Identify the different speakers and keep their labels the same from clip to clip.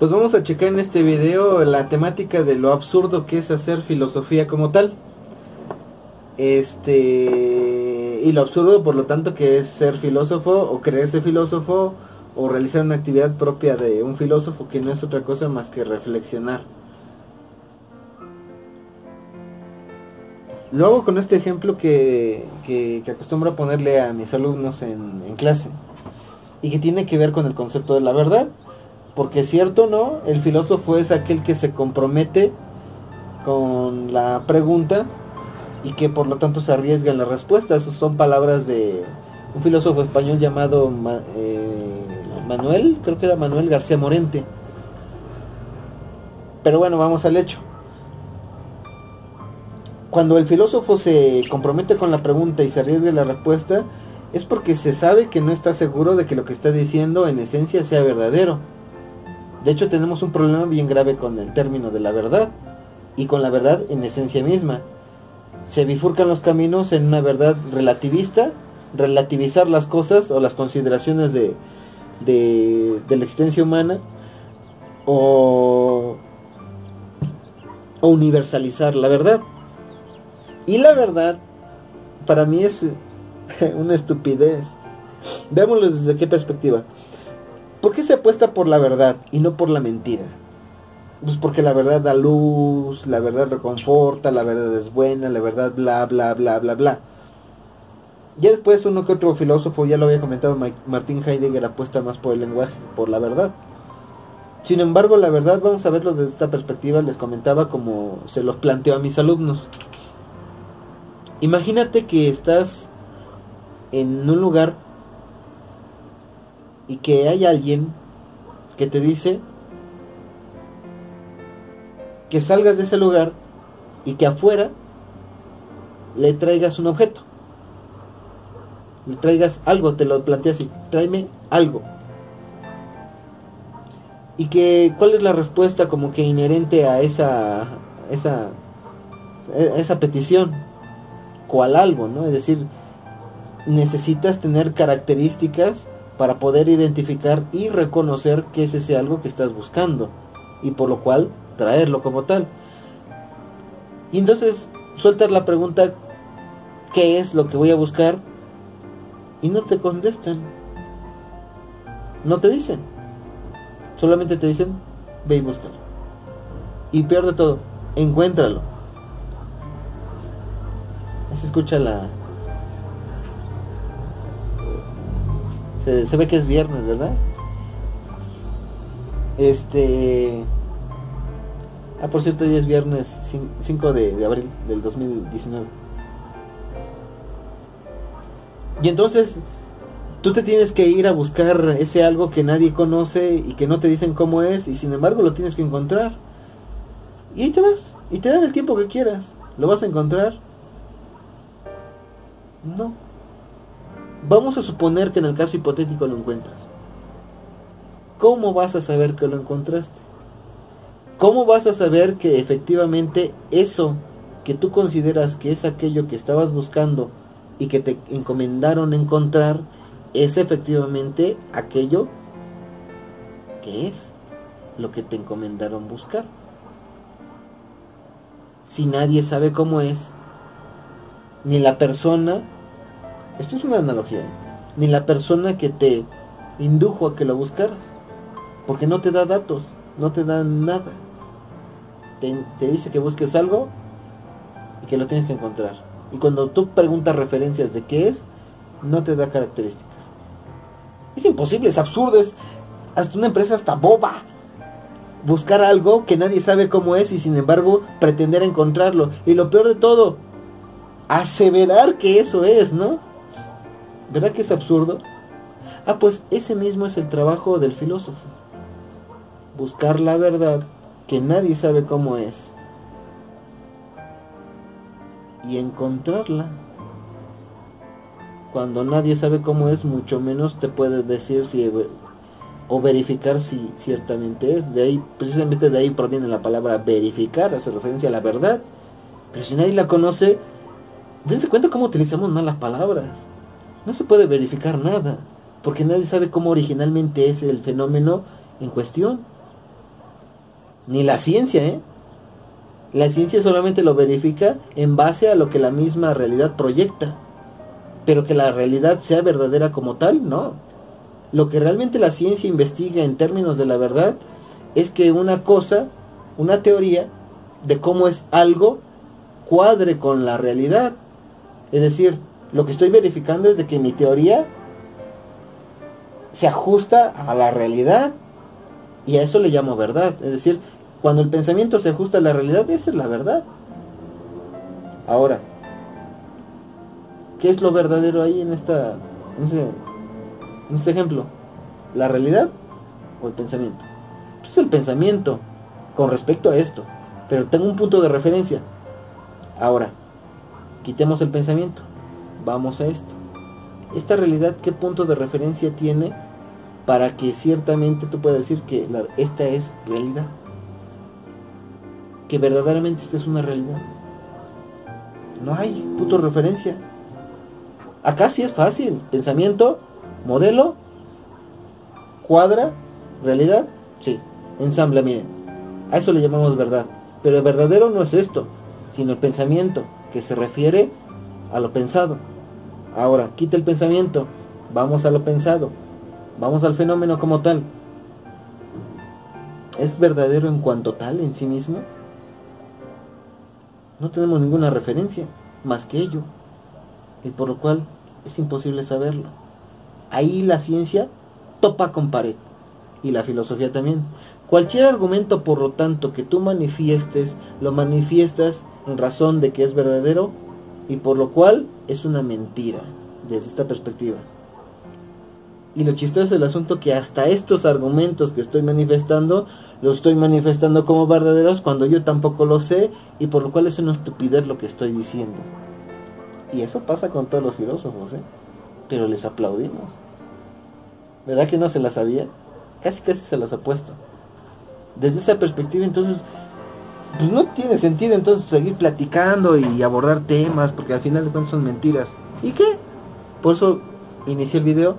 Speaker 1: Pues vamos a checar en este video la temática de lo absurdo que es hacer filosofía como tal. Y lo absurdo por lo tanto que es ser filósofo o creerse filósofo o realizar una actividad propia de un filósofo que no es otra cosa más que reflexionar. Lo hago con este ejemplo que acostumbro a ponerle a mis alumnos en clase y que tiene que ver con el concepto de la verdad. Porque es cierto, ¿no? El filósofo es aquel que se compromete con la pregunta y que por lo tanto se arriesga en la respuesta. Esas son palabras de un filósofo español llamado Manuel, creo que era Manuel García Morente. Pero bueno, vamos al hecho. Cuando el filósofo se compromete con la pregunta y se arriesga en la respuesta, es porque se sabe que no está seguro de que lo que está diciendo en esencia sea verdadero. De hecho, tenemos un problema bien grave con el término de la verdad y con la verdad en esencia misma. Se bifurcan los caminos en una verdad relativista, relativizar las cosas o las consideraciones de la existencia humana, o universalizar la verdad. Y la verdad, para mí es una estupidez. Veámoslo desde qué perspectiva. ¿Por qué se apuesta por la verdad y no por la mentira? Pues porque la verdad da luz, la verdad reconforta, la verdad es buena, la verdad bla bla bla bla bla. Ya después uno que otro filósofo, ya lo había comentado, Martin Heidegger apuesta más por el lenguaje, por la verdad. Sin embargo, la verdad, vamos a verlo desde esta perspectiva, les comentaba como se los planteo a mis alumnos. Imagínate que estás en un lugar y que hay alguien que te dice que salgas de ese lugar y que afuera le traigas un objeto, le traigas algo, te lo plantea así, tráeme algo. Y que cuál es la respuesta como que inherente a esa petición, cuál algo, ¿no? Es decir, necesitas tener características para poder identificar y reconocer que es ese algo que estás buscando, y por lo cual traerlo como tal. Y entonces sueltas la pregunta, ¿qué es lo que voy a buscar? Y no te contestan, no te dicen, solamente te dicen, ve y búscalo. Y peor de todo, encuéntralo. Se escucha se ve que es viernes, ¿verdad? Por cierto, hoy es viernes 5 de abril del 2019. Y entonces tú te tienes que ir a buscar ese algo que nadie conoce y que no te dicen cómo es, y sin embargo lo tienes que encontrar. Y ahí te vas, y te dan el tiempo que quieras. ¿Lo vas a encontrar? No. Vamos a suponer que en el caso hipotético lo encuentras. ¿Cómo vas a saber que lo encontraste? ¿Cómo vas a saber que efectivamente eso que tú consideras que es aquello que estabas buscando y que te encomendaron encontrar es efectivamente aquello que es lo que te encomendaron buscar? Si nadie sabe cómo es, ni la persona, esto es una analogía, ni la persona que te indujo a que lo buscaras, porque no te da datos, no te da nada, te dice que busques algo y que lo tienes que encontrar, y cuando tú preguntas referencias de qué es, no te da características. Es imposible, es absurdo, es hasta una empresa hasta boba buscar algo que nadie sabe cómo es y sin embargo pretender encontrarlo, y lo peor de todo, aseverar que eso es, ¿no? ¿Verdad que es absurdo? Pues ese mismo es el trabajo del filósofo. Buscar la verdad que nadie sabe cómo es y encontrarla. Cuando nadie sabe cómo es, mucho menos te puede decir si o verificar si ciertamente es. De ahí, precisamente de ahí proviene la palabra verificar, hace referencia a la verdad. Pero si nadie la conoce, dense cuenta cómo utilizamos mal las palabras. No se puede verificar nada, porque nadie sabe cómo originalmente es el fenómeno en cuestión. Ni la ciencia, ¿eh? La ciencia solamente lo verifica en base a lo que la misma realidad proyecta. Pero que la realidad sea verdadera como tal, no. Lo que realmente la ciencia investiga en términos de la verdad es que una cosa, una teoría de cómo es algo, cuadre con la realidad. Es decir, lo que estoy verificando es de que mi teoría se ajusta a la realidad, y a eso le llamo verdad. Es decir, cuando el pensamiento se ajusta a la realidad, esa es la verdad. Ahora, ¿qué es lo verdadero ahí en este ejemplo? ¿La realidad o el pensamiento? Pues el pensamiento con respecto a esto, pero tengo un punto de referencia. Ahora, quitemos el pensamiento, vamos a esto. Esta realidad, ¿qué punto de referencia tiene para que ciertamente tú puedas decir que esta es realidad? Que verdaderamente esta es una realidad. No hay punto de referencia. Acá sí es fácil. Pensamiento, modelo, cuadra, realidad, sí. Ensambla, miren. A eso le llamamos verdad. Pero el verdadero no es esto, sino el pensamiento, que se refiere a lo pensado. Ahora, quita el pensamiento, vamos a lo pensado, vamos al fenómeno como tal. ¿Es verdadero en cuanto tal en sí mismo? No tenemos ninguna referencia más que ello, y por lo cual es imposible saberlo. Ahí la ciencia topa con pared, y la filosofía también. Cualquier argumento, por lo tanto, que tú manifiestes, lo manifiestas en razón de que es verdadero, y por lo cual es una mentira desde esta perspectiva. Y lo chistoso del asunto que hasta estos argumentos que estoy manifestando, los estoy manifestando como verdaderos cuando yo tampoco lo sé, y por lo cual es una estupidez lo que estoy diciendo. Y eso pasa con todos los filósofos, pero les aplaudimos. ¿Verdad que no se las sabía? Casi se las ha puesto. Desde esa perspectiva, entonces, pues no tiene sentido entonces seguir platicando y abordar temas, porque al final de cuentas son mentiras. ¿Y qué? Por eso inicié el video.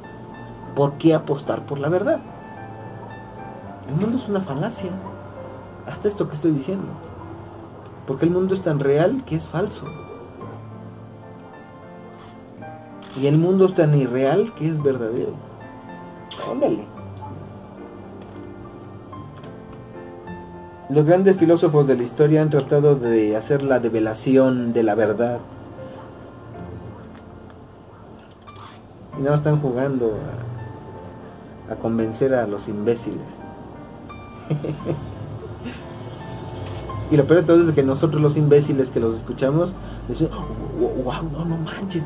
Speaker 1: ¿Por qué apostar por la verdad? El mundo es una falacia. Hasta esto que estoy diciendo. Porque el mundo es tan real que es falso. Y el mundo es tan irreal que es verdadero. Ándale. Los grandes filósofos de la historia han tratado de hacer la develación de la verdad. Y no están jugando a convencer a los imbéciles. Y lo peor de todo es que nosotros los imbéciles que los escuchamos decimos, wow, no manches,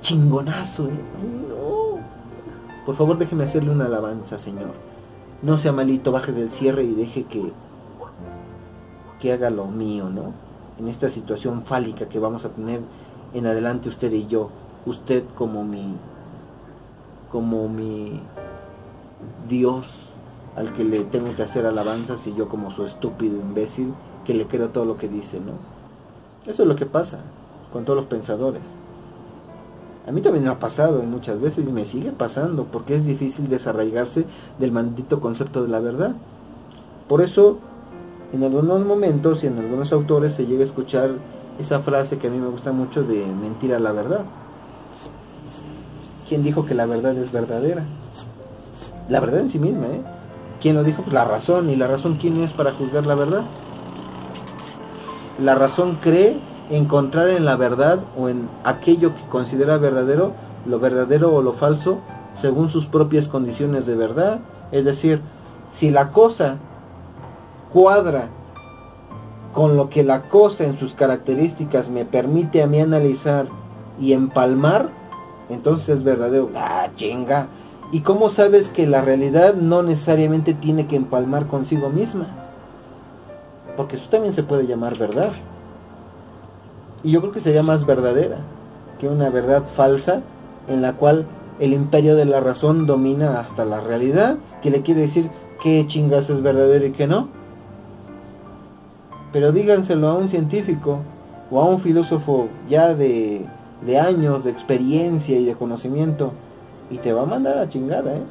Speaker 1: chingonazo, no. Por favor, déjeme hacerle una alabanza, Señor. No sea malito, baje del cierre y deje que haga lo mío, ¿no? En esta situación fálica que vamos a tener en adelante usted y yo. Usted como mi Dios al que le tengo que hacer alabanzas, y yo como su estúpido imbécil que le creo todo lo que dice, ¿no? Eso es lo que pasa con todos los pensadores. A mí también me ha pasado muchas veces y me sigue pasando, porque es difícil desarraigarse del maldito concepto de la verdad. Por eso, en algunos momentos y en algunos autores se llega a escuchar esa frase que a mí me gusta mucho de mentira a la verdad. ¿Quién dijo que la verdad es verdadera? La verdad en sí misma, ¿eh? ¿Quién lo dijo? Pues la razón. ¿Y la razón quién es para juzgar la verdad? La razón cree encontrar en la verdad o en aquello que considera verdadero, lo verdadero o lo falso, según sus propias condiciones de verdad. Es decir, si la cosa cuadra con lo que la cosa en sus características me permite a mí analizar y empalmar, entonces es verdadero. ¡Ah, chinga! ¿Y cómo sabes que la realidad no necesariamente tiene que empalmar consigo misma? Porque eso también se puede llamar verdad. Y yo creo que sería más verdadera que una verdad falsa en la cual el imperio de la razón domina hasta la realidad, que le quiere decir qué chingas es verdadero y qué no. Pero díganselo a un científico o a un filósofo ya de años de experiencia y de conocimiento, y te va a mandar a chingada, ¿eh?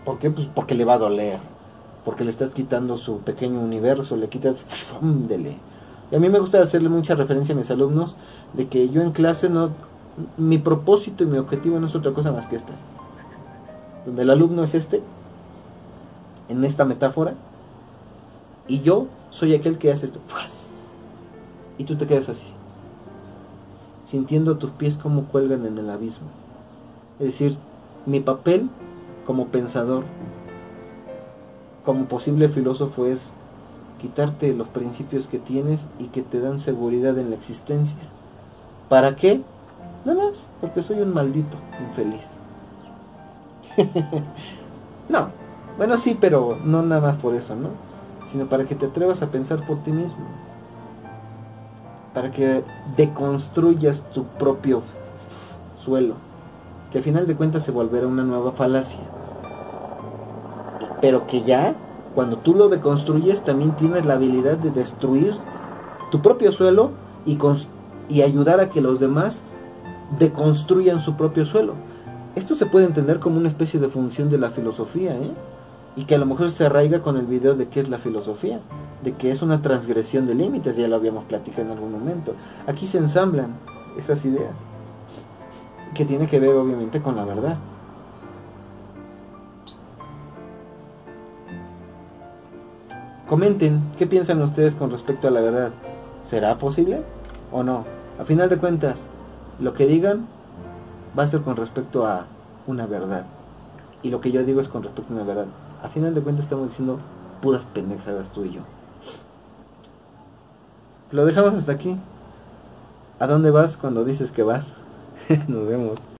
Speaker 1: ¿Por qué? Pues porque le va a doler. porque le estás quitando su pequeño universo, le quitas, dele. Y a mí me gusta hacerle mucha referencia a mis alumnos de que yo en clase no, mi propósito y mi objetivo no es otra cosa más que estas, donde el alumno es en esta metáfora, y yo soy aquel que hace esto, y tú te quedas así, sintiendo tus pies como cuelgan en el abismo. Es decir, mi papel como pensador, como posible filósofo, es quitarte los principios que tienes y que te dan seguridad en la existencia. ¿Para qué? Nada más, porque soy un maldito infeliz. No, bueno sí, pero no nada más por eso, ¿no? Sino para que te atrevas a pensar por ti mismo. Para que deconstruyas tu propio suelo, que al final de cuentas se volverá una nueva falacia. Pero que ya, cuando tú lo deconstruyes, también tienes la habilidad de destruir tu propio suelo y ayudar a que los demás deconstruyan su propio suelo. Esto se puede entender como una especie de función de la filosofía, y que a lo mejor se arraiga con el video de qué es la filosofía, de que es una transgresión de límites, ya lo habíamos platicado en algún momento. Aquí se ensamblan esas ideas, que tiene que ver obviamente con la verdad. Comenten, ¿qué piensan ustedes con respecto a la verdad? ¿Será posible o no? A final de cuentas, lo que digan va a ser con respecto a una verdad, y lo que yo digo es con respecto a una verdad. A final de cuentas estamos diciendo puras pendejadas tú y yo. Lo dejamos hasta aquí. ¿A dónde vas cuando dices que vas? Nos vemos.